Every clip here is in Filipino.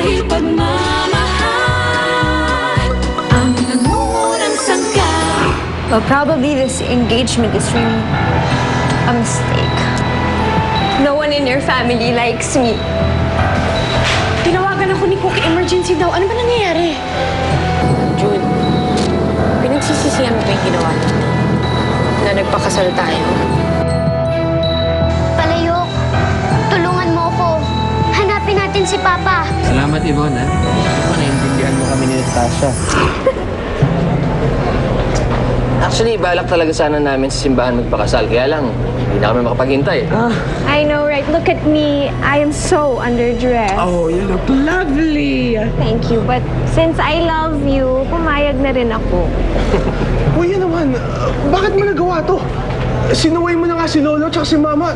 dahil pagmamahal ang nangungunang sangkap. Well, probably this engagement is really a mistake. No one in your family likes me. Tinawagan ako ni Cookie, emergency daw. Ano ba nangyayari? Jude, pinagsisisihan mo ba yung ginawa natin? Na nagpakasal tayo? Palayok, tulungan mo ako. Hanapin natin si Papa. Salamat, Yvonne, ha? Ako, naiintindihan mo kami ni Natasha. Actually, balak talaga sana namin sa simbahan magpakasal. Kaya lang, hindi na kami makapaghintay. I know, right? Look at me. I am so underdressed. Oh, you look lovely. Thank you. But since I love you, pumayag na rin ako. Kuya naman, bakit mo nagawa to? Sinuway mo na nga si Lolo at si Mama.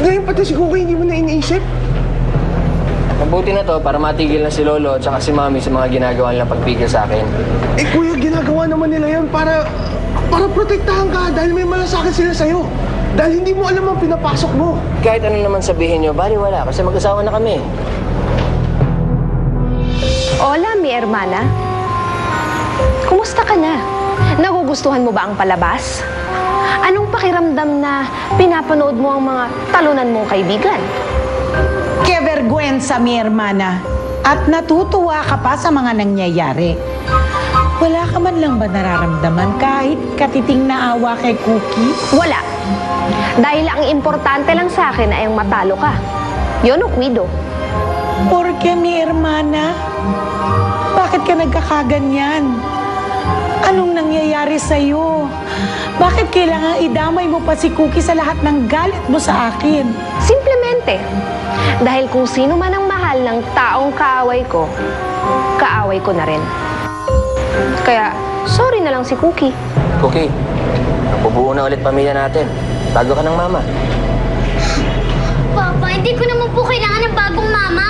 Ngayon pati si Cookie, hindi mo na iniisip? Mabuti na to para matigil na si Lolo at si Mami sa mga ginagawa nilang pagpigil sa akin. Eh kuya, ginagawa naman nila yan para protektahan ka dahil may malasakit sila sa'yo. Dahil hindi mo alam ang pinapasok mo. Kahit ano naman sabihin nyo, baliwala kasi mag-asawa na kami. Hola, mi hermana. Kumusta ka na? Nagugustuhan mo ba ang palabas? Anong pakiramdam na pinapanood mo ang mga talunan mong kaibigan? Que vergüenza, mi hermana. At natutuwa ka pa sa mga nangyayari. Wala ka man lang ba nararamdaman kahit katiting na awa kay Cookie? Wala. Dahil ang importante lang sa akin ay ang matalo ka. Yo no cuido. Porque, mi hermana? Bakit ka nagkakaganyan? Anong nangyayari sa'yo? Bakit kailangan idamay mo pa si Cookie sa lahat ng galit mo sa akin? Simplemente. Dahil kung sino man ang mahal ng taong kaaway ko na rin. Kaya, sorry na lang si Cookie. Cookie, nabubuo na ulit pamilya natin. Bago ka ng mama. Papa, hindi ko naman po kailangan ng bagong mama.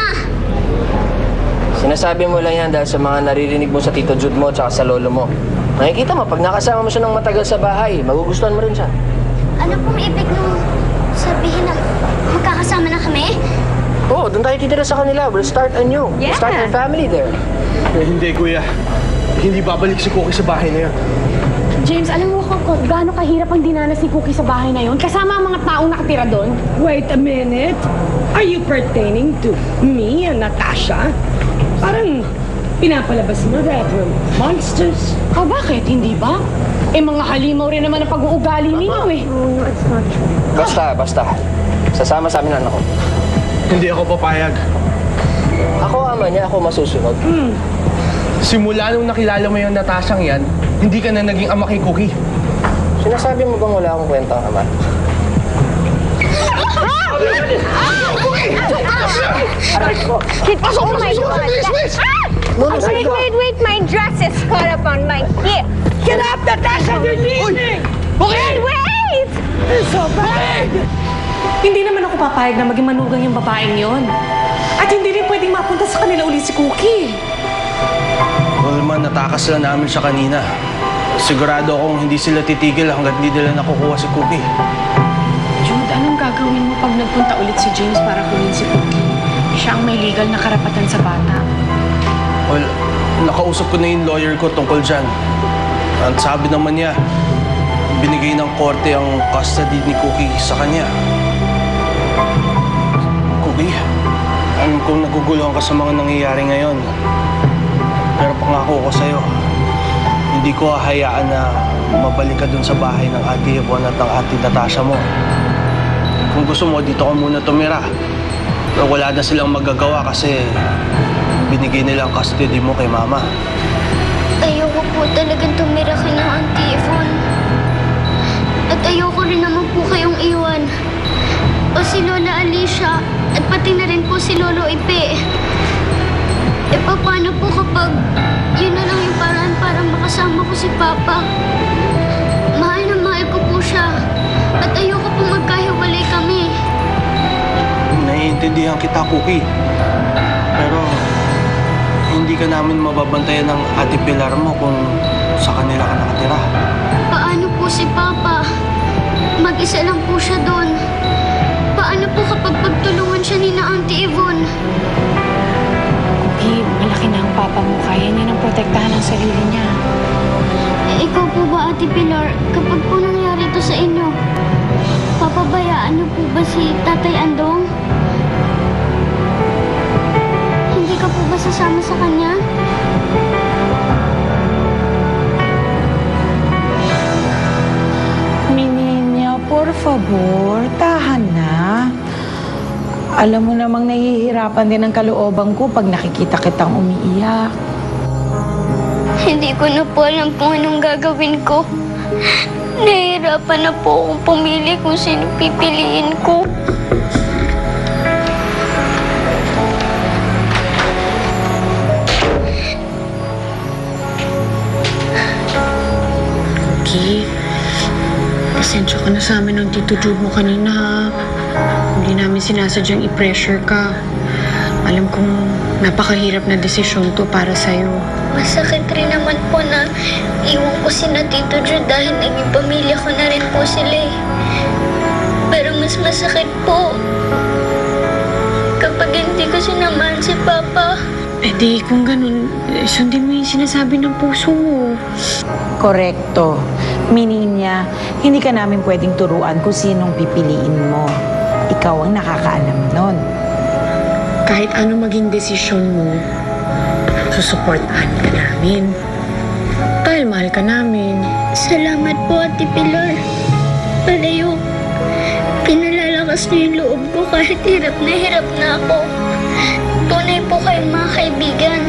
Sinasabi mo lang yan dahil sa mga naririnig mo sa Tito Jude mo at sa lolo mo. Nakikita mo, pag nakasama mo siya ng matagal sa bahay, magugustuhan mo rin siya. Ano pong ibig nung sabihin na magkakasama na kami? Oo, doon tayo titira sa kanila. We'll start anew. Yeah. We'll start a family there. Eh, hindi kuya. Hindi babalik si Cookie sa bahay na yan. James, alam mo kung gaano kahirap ang dinanas ni Cookie sa bahay na yon? Kasama ang mga taong nakatira doon? Wait a minute. Are you pertaining to me and Natasha? Parang pinapalabas mo that we're monsters. Oh, bakit? Hindi ba? Eh, mga halimaw rin naman ang pag-uugali ninyo eh. Basta. Sasama sa amin ang anak ko. Hindi ako papayag. Ako ama niya, ako masusunod. Simula nung nakilala mo yung Natashang yan, hindi ka na naging ama kay Cookie. Sinasabi mo bang wala akong kwentang ama? Oh my God! Wait! My dress is caught up on my hip. Get up, Natasha! You're leaving! Wait! It's so bad! Hindi naman ako papayag na maging manugang yung babaeng yon. At hindi rin pwedeng mapunta sa kanila ulit si Cookie. Well, man, natakas lang namin siya kanina. Sigurado akong hindi sila titigil hanggat hindi nila nakukuha si Cookie. Jude, anong gagawin mo pag nagpunta ulit si James para kunin si Cookie? Siya ang may legal na karapatan sa bata. Well, nakausap ko na yung lawyer ko tungkol dyan. Ang sabi naman niya, binigay ng korte ang custody ni Cookie sa kanya. Cookie, alam kong naguguluhan ka sa mga nangyayari ngayon. Pero pangako ko sa'yo, hindi ko hahayaan na mabalik ka dun sa bahay ng Ate Yvonne at ng Ate Natasha mo. Kung gusto mo, dito ka muna tumira. Pero wala na silang magagawa kasi binigay nila ang custody mo kay Mama. Ayoko po talagang tumira kay ng Auntie Yvonne. At ayoko rin naman po kayong iwan. O si Lola Alicia at pati na rin po si Lolo Ipe. E paano po kapag yun na lang yung paraan para makasama ko si Papa? Mahal na mahal ko po siya. At ayoko po magkahiwalay kami. Naiintindihan kita, Cookie. Pero hindi ka namin mababantayan ng Ate Pilar mo kung sa kanila ka nakatira. Paano po si Papa? Mag-isa lang po siya doon. Paano po kapag pagtulungan siya ni na Auntie Yvonne? Cookie, kaya niya nang protektahan ang sarili niya. Ikaw po ba, Ate Pilar, kapag po nangyari ito sa inyo, papabayaan niyo po ba si Tatay Andong? Hindi ka po ba sasama sa kanya? Mi niña, por favor, tahan na. Alam mo namang nahihirapan din ang kalooban ko pag nakikita kitang umiiyak. Hindi ko na po alam kung anong gagawin ko. Nahihirapan na po akong pumili kung sino pipiliin ko. Cookie, pasensya ka na sa amin ng Tito Jude mo kanina ha. Hindi namin sinasadyang i-pressure ka. Alam kong napakahirap na desisyon to para sa'yo. Masakit rin naman po na iwan ko si na Tito Jude dahil naging pamilya ko na rin po sila eh. Pero mas masakit po kapag hindi ko sinamahan si Papa. Eh di, kung ganun, sundin mo yung sinasabi ng puso mo. Korekto. Mi niña, hindi ka namin pwedeng turuan kung sinong pipiliin mo. Ikaw ang nakakaalam nun. Kahit ano maging desisyon mo, susuportahan ka namin. Dahil mahal ka namin. Salamat po, Ate Pilar. Palayo, pinalalakas niyo yung loob ko kahit hirap na ako. Tunay po kayong mga kaibigan.